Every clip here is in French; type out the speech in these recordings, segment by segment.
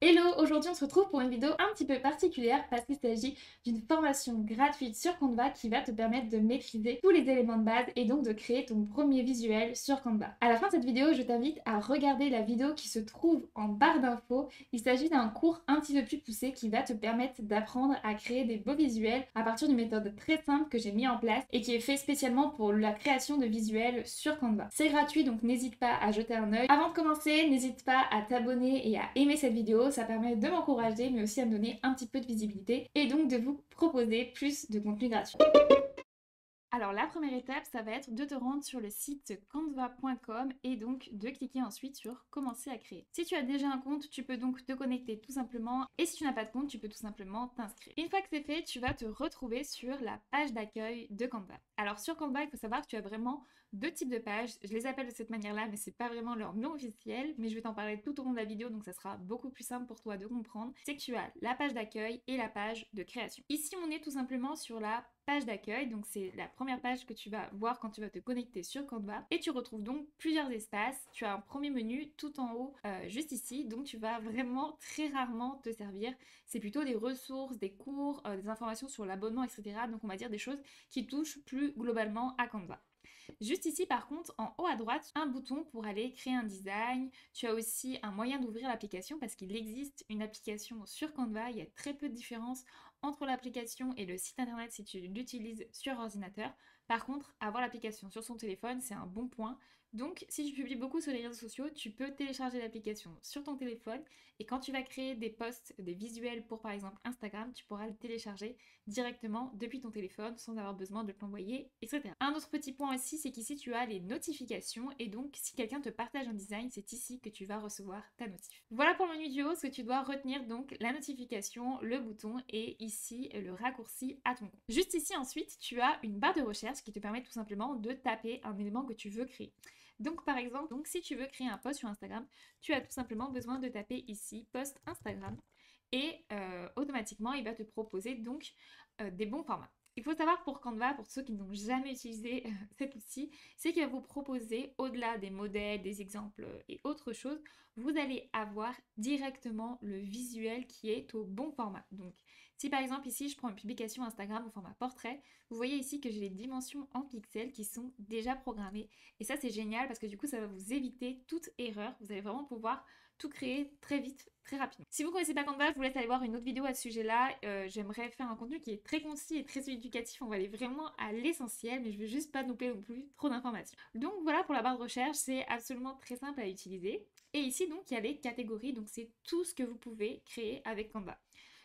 Hello, aujourd'hui on se retrouve pour une vidéo un petit peu particulière parce qu'il s'agit d'une formation gratuite sur Canva qui va te permettre de maîtriser tous les éléments de base et donc de créer ton premier visuel sur Canva. À la fin de cette vidéo, je t'invite à regarder la vidéo qui se trouve en barre d'infos. Il s'agit d'un cours un petit peu plus poussé qui va te permettre d'apprendre à créer des beaux visuels à partir d'une méthode très simple que j'ai mis en place et qui est fait spécialement pour la création de visuels sur Canva. C'est gratuit donc n'hésite pas à jeter un œil. Avant de commencer, n'hésite pas à t'abonner et à aimer cette vidéo. Ça permet de m'encourager mais aussi à me donner un petit peu de visibilité et donc de vous proposer plus de contenu gratuit. Alors la première étape, ça va être de te rendre sur le site canva.com et donc de cliquer ensuite sur commencer à créer. Si tu as déjà un compte, tu peux donc te connecter tout simplement et si tu n'as pas de compte, tu peux tout simplement t'inscrire. Une fois que c'est fait, tu vas te retrouver sur la page d'accueil de Canva. Alors sur Canva, il faut savoir que tu as vraiment deux types de pages. Je les appelle de cette manière-là, mais c'est pas vraiment leur nom officiel, mais je vais t'en parler tout au long de la vidéo, donc ça sera beaucoup plus simple pour toi de comprendre. C'est que tu as la page d'accueil et la page de création. Ici, on est tout simplement sur la page d'accueil, donc c'est la première page que tu vas voir quand tu vas te connecter sur Canva et tu retrouves donc plusieurs espaces. Tu as un premier menu tout en haut juste ici, donc tu vas vraiment très rarement te servir. C'est plutôt des ressources, des cours, des informations sur l'abonnement, etc. Donc on va dire des choses qui touchent plus globalement à Canva. Juste ici, par contre, en haut à droite, un bouton pour aller créer un design. Tu as aussi un moyen d'ouvrir l'application parce qu'il existe une application sur Canva. Il y a très peu de différence entre l'application et le site internet si tu l'utilises sur ordinateur. Par contre, avoir l'application sur son téléphone, c'est un bon point. Donc, si tu publies beaucoup sur les réseaux sociaux, tu peux télécharger l'application sur ton téléphone et quand tu vas créer des posts, des visuels pour par exemple Instagram, tu pourras le télécharger directement depuis ton téléphone sans avoir besoin de l'envoyer, etc. Un autre petit point aussi, c'est qu'ici tu as les notifications et donc si quelqu'un te partage un design, c'est ici que tu vas recevoir ta notif. Voilà pour le menu du haut, ce que tu dois retenir donc la notification, le bouton et ici le raccourci à ton compte. Juste ici ensuite, tu as une barre de recherche qui te permet tout simplement de taper un élément que tu veux créer. Donc par exemple, si tu veux créer un post sur Instagram, tu as tout simplement besoin de taper ici post Instagram et automatiquement il va te proposer donc des bons formats. Il faut savoir pour Canva, pour ceux qui n'ont jamais utilisé cet outil, c'est qu'il va vous proposer, au-delà des modèles, des exemples et autres choses, vous allez avoir directement le visuel qui est au bon format. Donc, si par exemple ici je prends une publication Instagram au format portrait, vous voyez ici que j'ai les dimensions en pixels qui sont déjà programmées. Et ça c'est génial parce que du coup ça va vous éviter toute erreur. Vous allez vraiment pouvoir tout créer très vite, très rapidement. Si vous ne connaissez pas Canva, je vous laisse aller voir une autre vidéo à ce sujet-là. J'aimerais faire un contenu qui est très concis et très éducatif. On va aller vraiment à l'essentiel, mais je ne veux juste pas louper non plus trop d'informations. Donc voilà pour la barre de recherche, c'est absolument très simple à utiliser. Et ici donc il y a les catégories, donc c'est tout ce que vous pouvez créer avec Canva.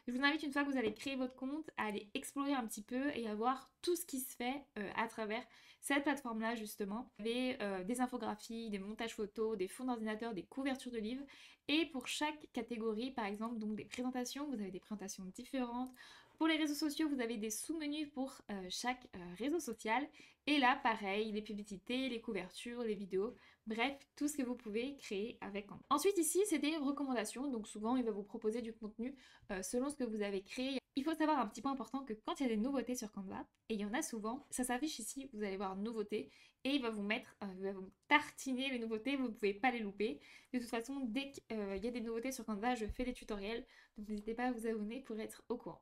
Je vous invite une fois que vous allez créer votre compte à aller explorer un petit peu et à voir tout ce qui se fait à travers cette plateforme-là justement. Vous avez des infographies, des montages photos, des fonds d'ordinateur, des couvertures de livres. Et pour chaque catégorie, par exemple, donc des présentations, vous avez des présentations différentes. Pour les réseaux sociaux, vous avez des sous-menus pour chaque réseau social. Et là, pareil, les publicités, les couvertures, les vidéos, bref, tout ce que vous pouvez créer avec Canva. Ensuite, ici, c'est des recommandations. Donc souvent, il va vous proposer du contenu selon ce que vous avez créé. Il faut savoir un petit point important que quand il y a des nouveautés sur Canva, et il y en a souvent, ça s'affiche ici, vous allez voir nouveautés, et il va vous mettre, il va vous tartiner les nouveautés, vous ne pouvez pas les louper. De toute façon, dès qu'il y a des nouveautés sur Canva, je fais des tutoriels, donc n'hésitez pas à vous abonner pour être au courant.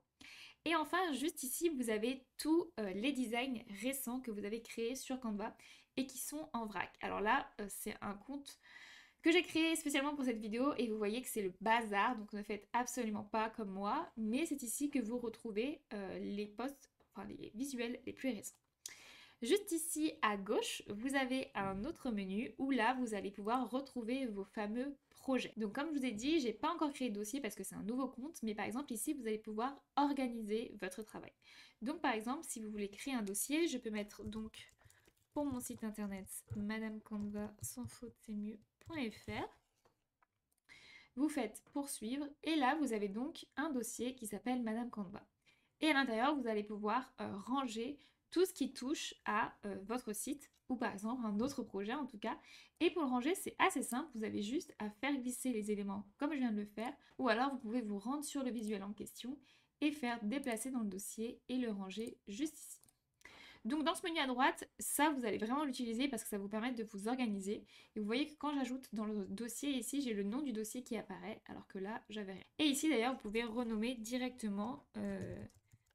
Et enfin, juste ici, vous avez tous les designs récents que vous avez créés sur Canva et qui sont en vrac. Alors là, c'est un compte que j'ai créé spécialement pour cette vidéo et vous voyez que c'est le bazar, donc ne faites absolument pas comme moi, mais c'est ici que vous retrouvez les posts, enfin les visuels les plus récents. Juste ici à gauche, vous avez un autre menu où là vous allez pouvoir retrouver vos fameux projets. Donc comme je vous ai dit, j'ai pas encore créé de dossier parce que c'est un nouveau compte, mais par exemple ici vous allez pouvoir organiser votre travail. Donc par exemple si vous voulez créer un dossier, je peux mettre donc pour mon site internet madamecanva sans faute c'est mieux.fr. Vous faites poursuivre et là vous avez donc un dossier qui s'appelle Madame Canva. Et à l'intérieur vous allez pouvoir ranger tout ce qui touche à votre site ou par exemple un autre projet en tout cas. Et pour le ranger c'est assez simple, vous avez juste à faire glisser les éléments comme je viens de le faire ou alors vous pouvez vous rendre sur le visuel en question et faire déplacer dans le dossier et le ranger juste ici. Donc dans ce menu à droite, ça vous allez vraiment l'utiliser parce que ça vous permet de vous organiser. Et vous voyez que quand j'ajoute dans le dossier ici, j'ai le nom du dossier qui apparaît, alors que là, j'avais rien. Et ici d'ailleurs, vous pouvez renommer directement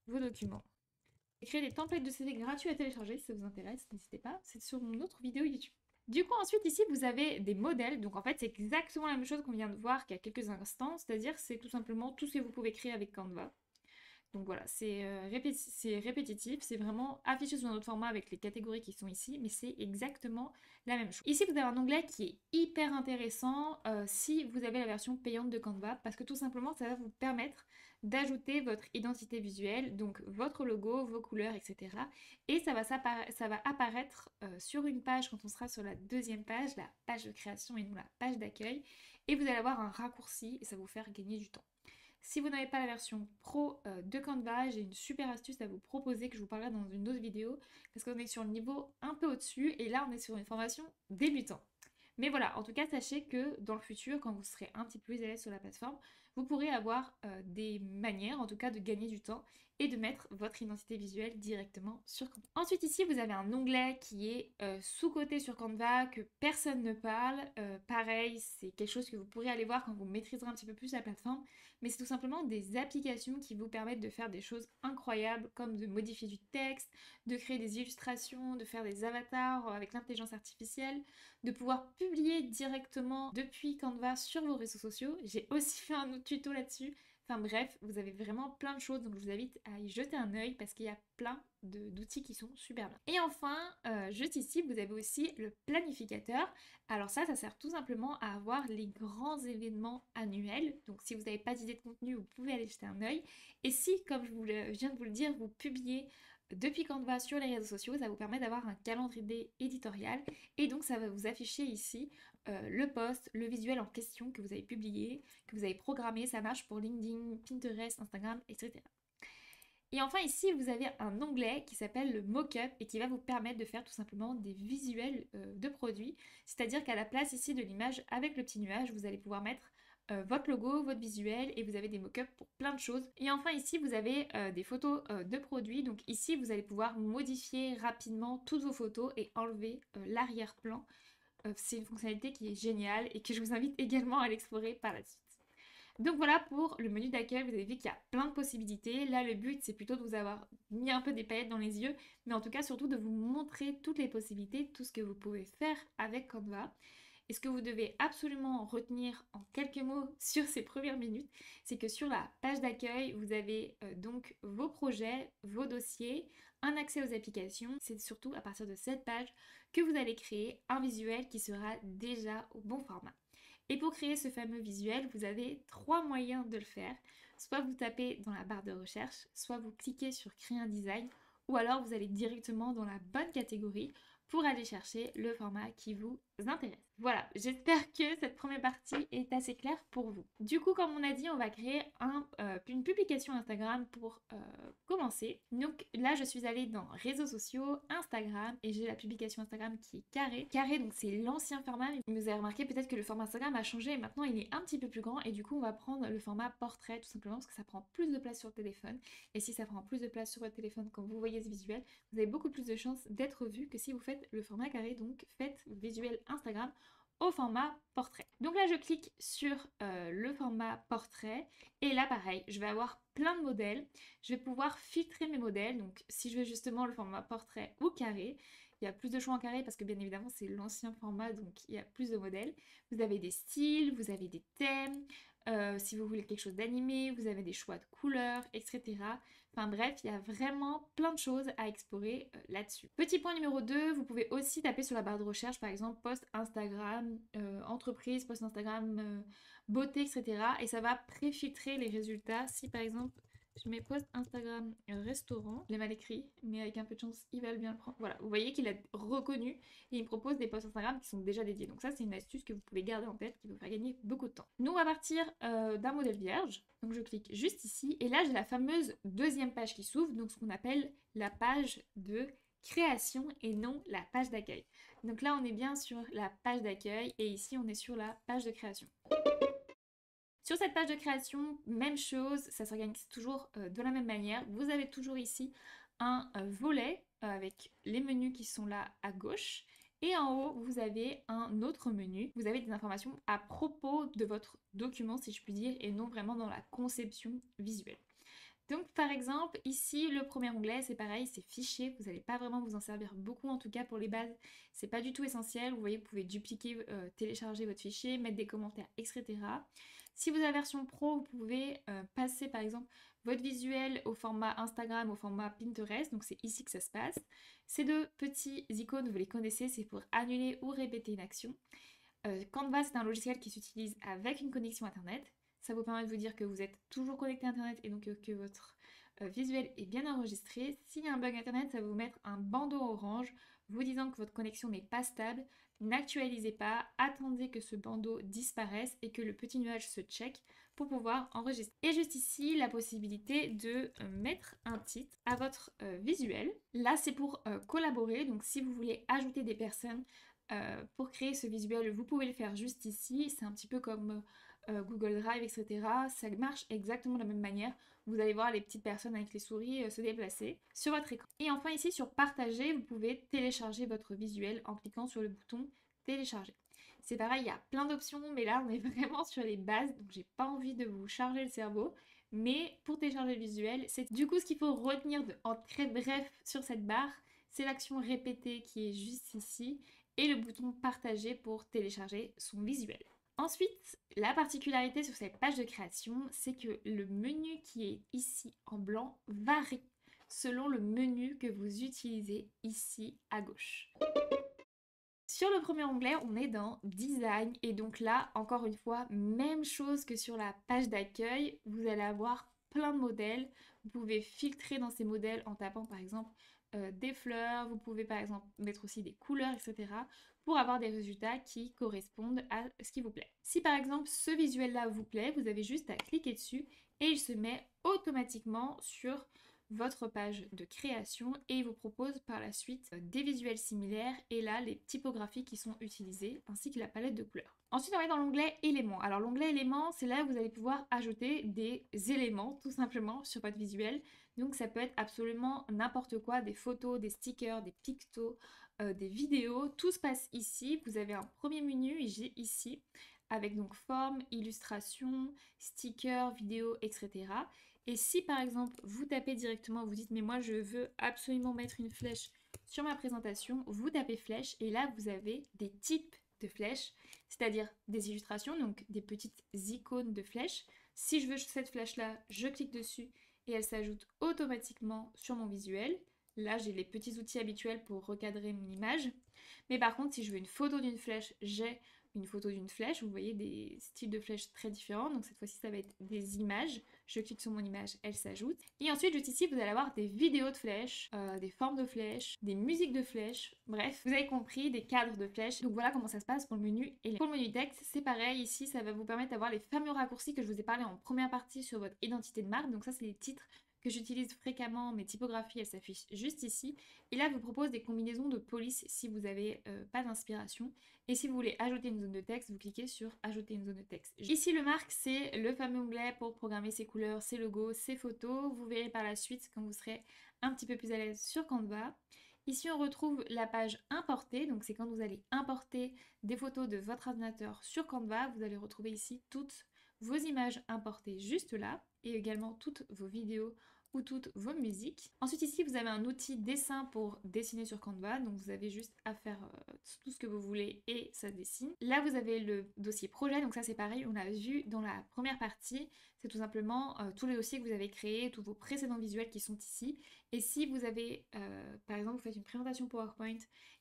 vos documents. Créer des templates de CV gratuits à télécharger si ça vous intéresse, n'hésitez pas, c'est sur mon autre vidéo YouTube. Du coup, ensuite, ici, vous avez des modèles. Donc, en fait, c'est exactement la même chose qu'on vient de voir qu'il y a quelques instants. C'est-à-dire, c'est tout simplement tout ce que vous pouvez créer avec Canva. Donc voilà, c'est répétitif, c'est vraiment affiché sous un autre format avec les catégories qui sont ici, mais c'est exactement la même chose. Ici, vous avez un onglet qui est hyper intéressant si vous avez la version payante de Canva, parce que tout simplement, ça va vous permettre d'ajouter votre identité visuelle, donc votre logo, vos couleurs, etc. Et ça va apparaître sur une page quand on sera sur la deuxième page, la page de création et non la page d'accueil, et vous allez avoir un raccourci et ça va vous faire gagner du temps. Si vous n'avez pas la version pro de Canva, j'ai une super astuce à vous proposer que je vous parlerai dans une autre vidéo parce qu'on est sur le niveau un peu au-dessus et là on est sur une formation débutant. Mais voilà, en tout cas, sachez que dans le futur, quand vous serez un petit peu plus à l'aise sur la plateforme, vous pourrez avoir des manières, en tout cas, de gagner du temps et de mettre votre identité visuelle directement sur Canva. Ensuite, ici, vous avez un onglet qui est sous-coté sur Canva, que personne ne parle. Pareil, c'est quelque chose que vous pourrez aller voir quand vous maîtriserez un petit peu plus la plateforme, mais c'est tout simplement des applications qui vous permettent de faire des choses incroyables, comme de modifier du texte, de créer des illustrations, de faire des avatars avec l'intelligence artificielle, de pouvoir publier directement depuis Canva sur vos réseaux sociaux. J'ai aussi fait un autre tuto là-dessus. Enfin bref, vous avez vraiment plein de choses, donc je vous invite à y jeter un œil parce qu'il y a plein d'outils qui sont super bien. Et enfin, juste ici, vous avez aussi le planificateur. Alors ça sert tout simplement à avoir les grands événements annuels. Donc si vous n'avez pas d'idée de contenu, vous pouvez aller jeter un œil. Et si, comme je viens de vous le dire, vous publiez depuis Canva sur les réseaux sociaux, ça vous permet d'avoir un calendrier éditorial et donc ça va vous afficher ici le post, le visuel en question que vous avez publié, que vous avez programmé, ça marche pour LinkedIn, Pinterest, Instagram, etc. Et enfin ici vous avez un onglet qui s'appelle le Mockup et qui va vous permettre de faire tout simplement des visuels de produits, c'est-à-dire qu'à la place ici de l'image avec le petit nuage, vous allez pouvoir mettre votre logo, votre visuel et vous avez des mock-ups pour plein de choses. Et enfin ici vous avez des photos de produits, donc ici vous allez pouvoir modifier rapidement toutes vos photos et enlever l'arrière-plan. C'est une fonctionnalité qui est géniale et que je vous invite également à l'explorer par la suite. Donc voilà pour le menu d'accueil, vous avez vu qu'il y a plein de possibilités. Là le but c'est plutôt de vous avoir mis un peu des paillettes dans les yeux, mais en tout cas surtout de vous montrer toutes les possibilités, tout ce que vous pouvez faire avec Canva. Et ce que vous devez absolument retenir en quelques mots sur ces premières minutes, c'est que sur la page d'accueil, vous avez donc vos projets, vos dossiers, un accès aux applications. C'est surtout à partir de cette page que vous allez créer un visuel qui sera déjà au bon format. Et pour créer ce fameux visuel, vous avez 3 moyens de le faire. Soit vous tapez dans la barre de recherche, soit vous cliquez sur créer un design, ou alors vous allez directement dans la bonne catégorie pour aller chercher le format qui vous intéresse. Voilà, j'espère que cette première partie est assez claire pour vous. Du coup, comme on a dit, on va créer une publication Instagram pour commencer. Donc là, je suis allée dans réseaux sociaux, Instagram, et j'ai la publication Instagram qui est carré. Carré, donc c'est l'ancien format. Vous avez remarqué peut-être que le format Instagram a changé et maintenant il est un petit peu plus grand et du coup on va prendre le format portrait tout simplement parce que ça prend plus de place sur le téléphone. Et si ça prend plus de place sur votre téléphone quand vous voyez ce visuel, vous avez beaucoup plus de chances d'être vu que si vous faites le format carré, donc faites visuel Instagram au format portrait. Donc là je clique sur le format portrait et là pareil, je vais avoir plein de modèles, je vais pouvoir filtrer mes modèles, donc si je veux justement le format portrait ou carré, il y a plus de choix en carré parce que bien évidemment c'est l'ancien format donc il y a plus de modèles. Vous avez des styles, vous avez des thèmes, si vous voulez quelque chose d'animé, vous avez des choix de couleurs, etc. Enfin bref, il y a vraiment plein de choses à explorer là-dessus. Petit point numéro 2, vous pouvez aussi taper sur la barre de recherche par exemple post Instagram, entreprise, post Instagram, beauté, etc. Et ça va préfiltrer les résultats. Si par exemple je mets post Instagram restaurant, je l'ai mal écrit, mais avec un peu de chance, il va bien le prendre. Voilà, vous voyez qu'il a reconnu et il me propose des posts Instagram qui sont déjà dédiés. Donc ça, c'est une astuce que vous pouvez garder en tête qui peut vous faire gagner beaucoup de temps. Nous, on va partir d'un modèle vierge. Donc je clique juste ici et là, j'ai la fameuse deuxième page qui s'ouvre, donc ce qu'on appelle la page de création et non la page d'accueil. Donc là, on est bien sur la page d'accueil et ici, on est sur la page de création. Sur cette page de création, même chose, ça s'organise toujours de la même manière. Vous avez toujours ici un volet avec les menus qui sont là à gauche. Et en haut, vous avez un autre menu. Vous avez des informations à propos de votre document, si je puis dire, et non vraiment dans la conception visuelle. Donc par exemple, ici, le premier onglet, c'est pareil, c'est fichier. Vous n'allez pas vraiment vous en servir beaucoup, en tout cas pour les bases. C'est pas du tout essentiel. Vous voyez, vous pouvez dupliquer, télécharger votre fichier, mettre des commentaires, etc. Si vous avez la version pro, vous pouvez passer par exemple votre visuel au format Instagram, au format Pinterest. Donc c'est ici que ça se passe. Ces deux petits icônes, vous les connaissez, c'est pour annuler ou répéter une action. Canva, c'est un logiciel qui s'utilise avec une connexion Internet. Ça vous permet de vous dire que vous êtes toujours connecté à Internet et donc que votre visuel est bien enregistré. S'il y a un bug Internet, ça va vous mettre un bandeau orange vous disant que votre connexion n'est pas stable. N'actualisez pas, attendez que ce bandeau disparaisse et que le petit nuage se check pour pouvoir enregistrer. Et juste ici, la possibilité de mettre un titre à votre visuel. Là, c'est pour collaborer, donc si vous voulez ajouter des personnes pour créer ce visuel, vous pouvez le faire juste ici. C'est un petit peu comme Google Drive, etc. Ça marche exactement de la même manière. Vous allez voir les petites personnes avec les souris se déplacer sur votre écran. Et enfin ici sur partager, vous pouvez télécharger votre visuel en cliquant sur le bouton télécharger. C'est pareil, il y a plein d'options, mais là on est vraiment sur les bases, donc j'ai pas envie de vous charger le cerveau. Mais pour télécharger le visuel, c'est du coup ce qu'il faut retenir en très bref sur cette barre, c'est l'action répéter qui est juste ici et le bouton partager pour télécharger son visuel. Ensuite, la particularité sur cette page de création, c'est que le menu qui est ici en blanc varie selon le menu que vous utilisez ici à gauche. Sur le premier onglet, on est dans Design et donc là, encore une fois, même chose que sur la page d'accueil, vous allez avoir plein de modèles. Vous pouvez filtrer dans ces modèles en tapant par exemple des fleurs, vous pouvez par exemple mettre aussi des couleurs, etc. pour avoir des résultats qui correspondent à ce qui vous plaît. Si par exemple ce visuel-là vous plaît, vous avez juste à cliquer dessus et il se met automatiquement sur votre page de création et il vous propose par la suite des visuels similaires et là les typographies qui sont utilisées ainsi que la palette de couleurs. Ensuite on va dans l'onglet éléments. Alors l'onglet éléments, c'est là où vous allez pouvoir ajouter des éléments tout simplement sur votre visuel. Donc ça peut être absolument n'importe quoi, des photos, des stickers, des pictos, des vidéos, tout se passe ici. Vous avez un premier menu ici avec donc forme, illustration, stickers, vidéo, etc. Et si par exemple vous tapez directement, vous dites mais moi je veux absolument mettre une flèche sur ma présentation, vous tapez flèche et là vous avez des types de flèches, c'est-à-dire des illustrations, donc des petites icônes de flèches. Si je veux cette flèche là, je clique dessus et elle s'ajoute automatiquement sur mon visuel. Là j'ai les petits outils habituels pour recadrer mon image. Mais par contre si je veux une photo d'une flèche, j'ai une photo d'une flèche, vous voyez des styles de flèches très différents, donc cette fois-ci ça va être des images, je clique sur mon image, elle s'ajoute. Et ensuite juste ici vous allez avoir des vidéos de flèches, des formes de flèches, des musiques de flèches, bref, vous avez compris, des cadres de flèches. Donc voilà comment ça se passe pour le menu. Et pour le menu texte, c'est pareil, ici ça va vous permettre d'avoir les fameux raccourcis que je vous ai parlé en première partie sur votre identité de marque, donc ça c'est les titres que j'utilise fréquemment, mes typographies elles s'affichent juste ici. Et là, je vous propose des combinaisons de police si vous n'avez pas d'inspiration. Et si vous voulez ajouter une zone de texte, vous cliquez sur ajouter une zone de texte. Ici, le marque, c'est le fameux onglet pour programmer ses couleurs, ses logos, ses photos. Vous verrez par la suite quand vous serez un petit peu plus à l'aise sur Canva. Ici, on retrouve la page importer, donc c'est quand vous allez importer des photos de votre ordinateur sur Canva. Vous allez retrouver ici toutes vos images importées juste là et également toutes vos vidéos ou toutes vos musiques. Ensuite ici vous avez un outil dessin pour dessiner sur Canva, donc vous avez juste à faire tout ce que vous voulez et ça dessine. Là vous avez le dossier projet, donc ça c'est pareil, on l'a vu dans la première partie, c'est tout simplement tous les dossiers que vous avez créés, tous vos précédents visuels qui sont ici. Et si vous avez, par exemple vous faites une présentation PowerPoint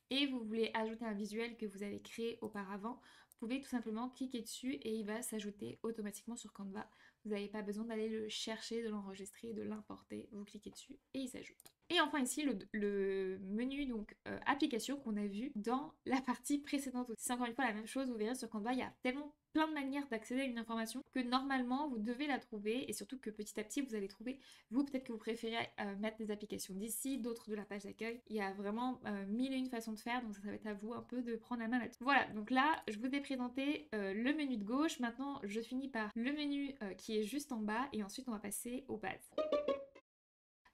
et vous voulez ajouter un visuel que vous avez créé auparavant, vous pouvez tout simplement cliquer dessus et il va s'ajouter automatiquement sur Canva. Vous n'avez pas besoin d'aller le chercher, de l'enregistrer, de l'importer. Vous cliquez dessus et il s'ajoute. Et enfin ici le menu donc application qu'on a vu dans la partie précédente. C'est encore une fois la même chose, vous verrez sur Canva, il y a tellement plein de manières d'accéder à une information que normalement vous devez la trouver et surtout que petit à petit vous allez trouver, vous peut-être que vous préférez mettre des applications d'ici, d'autres de la page d'accueil. Il y a vraiment mille et une façons de faire, donc ça va être à vous un peu de prendre la main là-dessus. Voilà, donc là je vous ai présenté le menu de gauche, maintenant je finis par le menu qui est juste en bas et ensuite on va passer aux bases.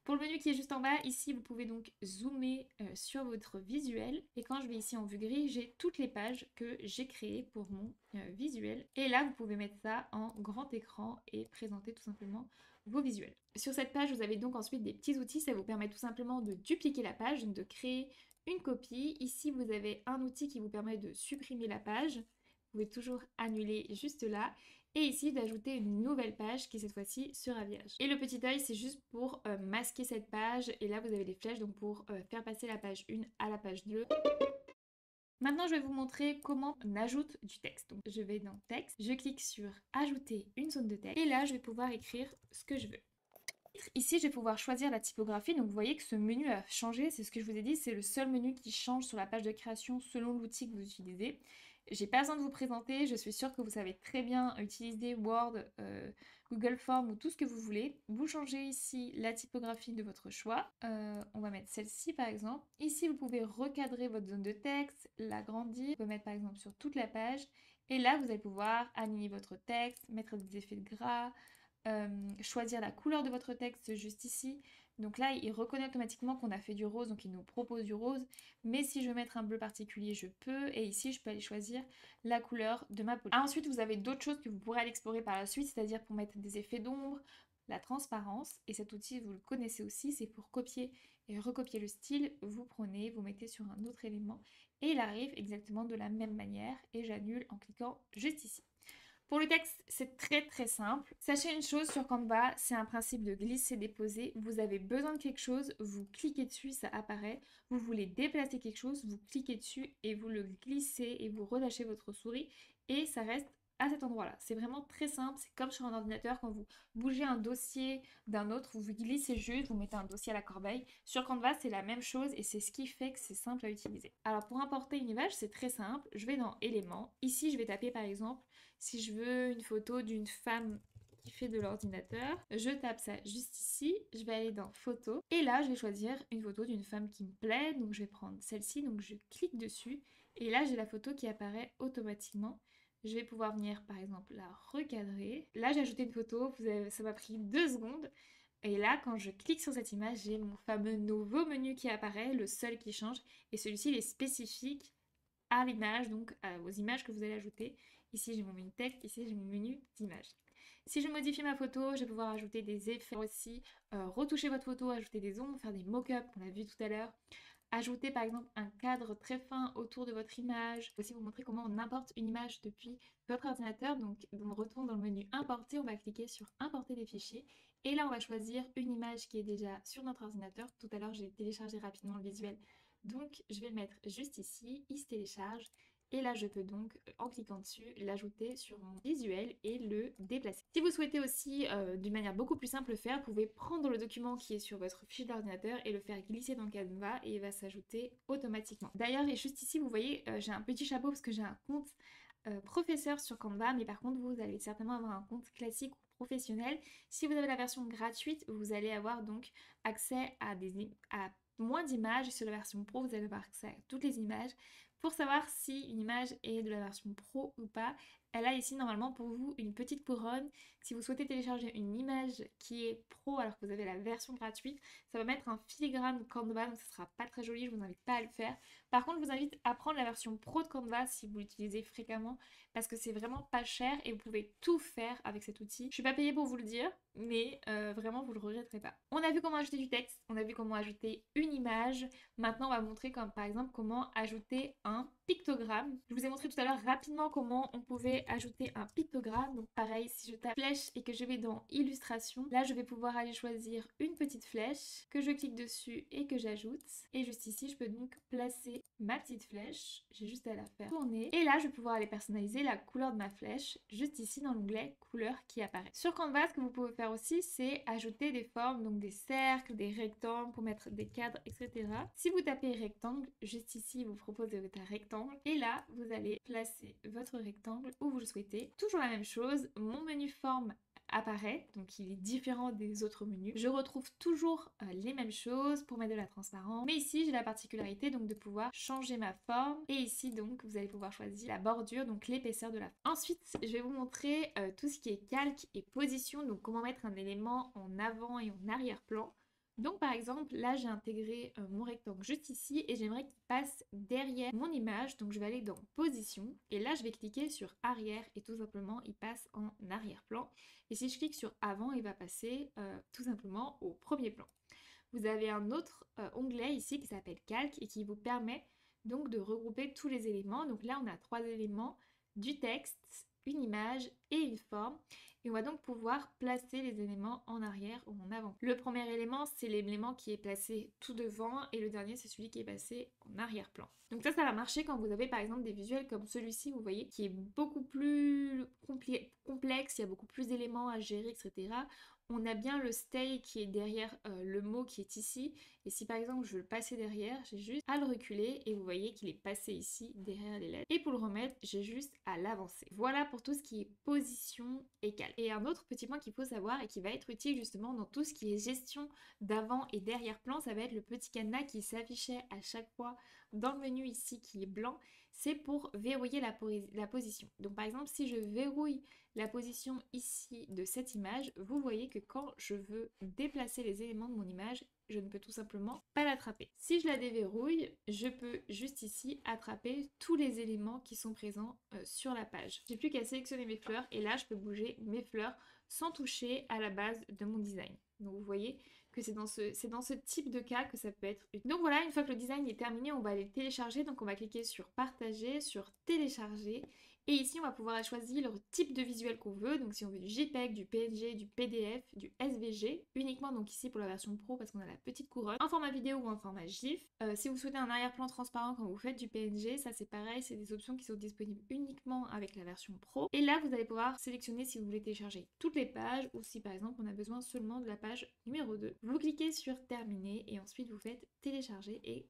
Pour le menu qui est juste en bas, ici vous pouvez donc zoomer sur votre visuel et quand je vais ici en vue gris, j'ai toutes les pages que j'ai créées pour mon visuel et là vous pouvez mettre ça en grand écran et présenter tout simplement vos visuels. Sur cette page, vous avez donc ensuite des petits outils, ça vous permet tout simplement de dupliquer la page, donc de créer une copie. Ici, vous avez un outil qui vous permet de supprimer la page. Vous pouvez toujours annuler juste là. Et ici, d'ajouter une nouvelle page qui cette fois-ci sera vierge. Et le petit œil, c'est juste pour masquer cette page. Et là, vous avez des flèches donc pour faire passer la page 1 à la page 2. Maintenant, je vais vous montrer comment on ajoute du texte. Donc, je vais dans Texte, je clique sur Ajouter une zone de texte. Et là, je vais pouvoir écrire ce que je veux. Ici, je vais pouvoir choisir la typographie. Donc, vous voyez que ce menu a changé. C'est ce que je vous ai dit. C'est le seul menu qui change sur la page de création selon l'outil que vous utilisez. J'ai pas besoin de vous présenter. Je suis sûre que vous savez très bien utiliser Word, Google Forms ou tout ce que vous voulez. Vous changez ici la typographie de votre choix. On va mettre celle-ci par exemple. Ici, vous pouvez recadrer votre zone de texte, l'agrandir. Vous pouvez mettre par exemple sur toute la page. Et là, vous allez pouvoir aligner votre texte, mettre des effets de gras, choisir la couleur de votre texte juste ici. Donc là, il reconnaît automatiquement qu'on a fait du rose, donc il nous propose du rose. Mais si je veux mettre un bleu particulier, je peux. Et ici, je peux aller choisir la couleur de ma police. Ensuite, vous avez d'autres choses que vous pourrez aller explorer par la suite, c'est-à-dire pour mettre des effets d'ombre, la transparence. Et cet outil, vous le connaissez aussi, c'est pour copier et recopier le style. Vous prenez, vous mettez sur un autre élément et il arrive exactement de la même manière. Et j'annule en cliquant juste ici. Pour le texte, c'est très simple. Sachez une chose sur Canva, c'est un principe de glisser-déposer. Vous avez besoin de quelque chose, vous cliquez dessus, ça apparaît. Vous voulez déplacer quelque chose, vous cliquez dessus et vous le glissez et vous relâchez votre souris et ça reste à cet endroit-là. C'est vraiment très simple, c'est comme sur un ordinateur, quand vous bougez un dossier d'un autre, vous vous glissez juste, vous mettez un dossier à la corbeille. Sur Canva, c'est la même chose et c'est ce qui fait que c'est simple à utiliser. Alors pour importer une image, c'est très simple. Je vais dans Éléments. Ici, je vais taper par exemple, si je veux une photo d'une femme qui fait de l'ordinateur, je tape ça juste ici, je vais aller dans Photos et là je vais choisir une photo d'une femme qui me plaît, donc je vais prendre celle-ci, donc je clique dessus et là j'ai la photo qui apparaît automatiquement. Je vais pouvoir venir par exemple la recadrer. Là j'ai ajouté une photo, ça m'a pris 2 secondes. Et là, quand je clique sur cette image, j'ai mon fameux nouveau menu qui apparaît, le seul qui change. Et celui-ci, il est spécifique à l'image, donc aux images que vous allez ajouter. Ici, j'ai mon menu texte, ici, j'ai mon menu d'image. Si je modifie ma photo, je vais pouvoir ajouter des effets aussi, retoucher votre photo, ajouter des ombres, faire des mock-ups, on l'a vu tout à l'heure. Ajouter par exemple un cadre très fin autour de votre image. Je vais aussi vous montrer comment on importe une image depuis votre ordinateur. Donc on retourne dans le menu importer, on va cliquer sur importer des fichiers. Et là on va choisir une image qui est déjà sur notre ordinateur. Tout à l'heure j'ai téléchargé rapidement le visuel. Donc je vais le mettre juste ici, il se télécharge. Et là, je peux donc, en cliquant dessus, l'ajouter sur mon visuel et le déplacer. Si vous souhaitez aussi, d'une manière beaucoup plus simple, le faire, vous pouvez prendre le document qui est sur votre fichier d'ordinateur et le faire glisser dans Canva et il va s'ajouter automatiquement. D'ailleurs, et juste ici, vous voyez, j'ai un petit chapeau parce que j'ai un compte professeur sur Canva, mais par contre, vous allez certainement avoir un compte classique ou professionnel. Si vous avez la version gratuite, vous allez avoir donc accès à moins d'images. Sur la version pro, vous allez avoir accès à toutes les images. Pour savoir si une image est de la version pro ou pas, elle a ici normalement pour vous une petite couronne. Si vous souhaitez télécharger une image qui est pro alors que vous avez la version gratuite, ça va mettre un filigrane Canva, donc ça sera pas très joli, je vous invite pas à le faire. Par contre, je vous invite à prendre la version pro de Canva si vous l'utilisez fréquemment parce que c'est vraiment pas cher et vous pouvez tout faire avec cet outil. Je suis pas payée pour vous le dire, mais vraiment vous le regretterez pas. On a vu comment ajouter du texte, on a vu comment ajouter une image. Maintenant, on va montrer comme par exemple comment ajouter un pictogramme. Je vous ai montré tout à l'heure rapidement comment on pouvait ajouter un pictogramme. Donc pareil, si je tape flèche et que je vais dans illustration, là je vais pouvoir aller choisir une petite flèche que je clique dessus et que j'ajoute. Et juste ici, je peux donc placer ma petite flèche. J'ai juste à la faire tourner. Et là, je vais pouvoir aller personnaliser la couleur de ma flèche juste ici dans l'onglet couleur qui apparaît. Sur Canva, ce que vous pouvez faire aussi, c'est ajouter des formes, donc des cercles, des rectangles pour mettre des cadres, etc. Si vous tapez rectangle, juste ici, il vous propose de mettre un rectangle. Et là, vous allez placer votre rectangle où vous le souhaitez. Toujours la même chose, mon menu forme apparaît, donc il est différent des autres menus. Je retrouve toujours les mêmes choses pour mettre de la transparence, mais ici j'ai la particularité donc de pouvoir changer ma forme et ici donc vous allez pouvoir choisir la bordure, donc l'épaisseur de la forme. Ensuite, je vais vous montrer tout ce qui est calque et position, donc comment mettre un élément en avant et en arrière-plan. Donc par exemple, là j'ai intégré mon rectangle juste ici et j'aimerais qu'il passe derrière mon image. Donc je vais aller dans position et là je vais cliquer sur arrière et tout simplement il passe en arrière-plan. Et si je clique sur avant, il va passer tout simplement au premier plan. Vous avez un autre onglet ici qui s'appelle calque et qui vous permet donc de regrouper tous les éléments. Donc là on a 3 éléments, du texte, une image et une forme. Et on va donc pouvoir placer les éléments en arrière ou en avant. Le premier élément, c'est l'élément qui est placé tout devant et le dernier, c'est celui qui est passé en arrière-plan. Donc ça va marcher quand vous avez par exemple des visuels comme celui-ci, vous voyez, qui est beaucoup plus complexe, il y a beaucoup plus d'éléments à gérer, etc. On a bien le stay qui est derrière le mot qui est ici. Et si par exemple je veux le passer derrière, j'ai juste à le reculer et vous voyez qu'il est passé ici derrière les lettres. Et pour le remettre, j'ai juste à l'avancer. Voilà pour tout ce qui est position et calque. Et un autre petit point qu'il faut savoir et qui va être utile justement dans tout ce qui est gestion d'avant et derrière-plan, ça va être le petit cadenas qui s'affichait à chaque fois dans le menu ici qui est blanc. C'est pour verrouiller la position. Donc par exemple, si je verrouille la position ici de cette image, vous voyez que quand je veux déplacer les éléments de mon image, je ne peux tout simplement pas l'attraper. Si je la déverrouille, je peux juste ici attraper tous les éléments qui sont présents sur la page. J'ai plus qu'à sélectionner mes fleurs et là je peux bouger mes fleurs sans toucher à la base de mon design. Donc vous voyez que c'est dans ce type de cas que ça peut être utile. Donc voilà, une fois que le design est terminé, on va aller télécharger. Donc on va cliquer sur partager, sur télécharger. Et ici, on va pouvoir choisir le type de visuel qu'on veut. Donc si on veut du JPEG, du PNG, du PDF, du SVG. Uniquement donc ici pour la version pro parce qu'on a la petite couronne. En format vidéo ou en format GIF. Si vous souhaitez un arrière-plan transparent quand vous faites du PNG, ça c'est pareil. C'est des options qui sont disponibles uniquement avec la version pro. Et là, vous allez pouvoir sélectionner si vous voulez télécharger toutes les pages ou si par exemple on a besoin seulement de la page numéro 2. Vous cliquez sur terminer et ensuite vous faites télécharger et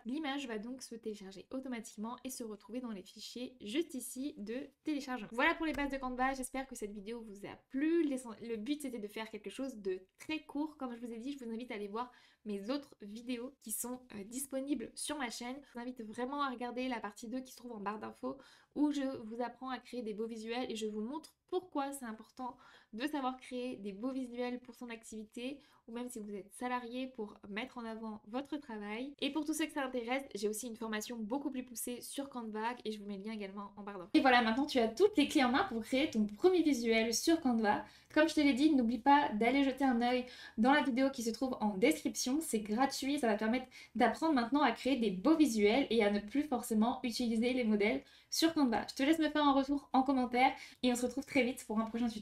l'image va donc se télécharger automatiquement et se retrouver dans les fichiers juste ici de téléchargement. Voilà pour les bases de Canva, j'espère que cette vidéo vous a plu. Le but c'était de faire quelque chose de très court. Comme je vous ai dit, je vous invite à aller voir mes autres vidéos qui sont disponibles sur ma chaîne. Je vous invite vraiment à regarder la partie 2 qui se trouve en barre d'infos où je vous apprends à créer des beaux visuels et je vous montre pourquoi c'est important de savoir créer des beaux visuels pour son activité ou même si vous êtes salarié pour mettre en avant votre travail. Et pour tous ceux que ça intéresse, j'ai aussi une formation beaucoup plus poussée sur Canva et je vous mets le lien également en barre d'infos. Et voilà, maintenant tu as toutes les clés en main pour créer ton premier visuel sur Canva. Comme je te l'ai dit, n'oublie pas d'aller jeter un œil dans la vidéo qui se trouve en description. C'est gratuit, ça va te permettre d'apprendre maintenant à créer des beaux visuels et à ne plus forcément utiliser les modèles sur Canva. Je te laisse me faire un retour en commentaire et on se retrouve très vite pour un prochain tuto.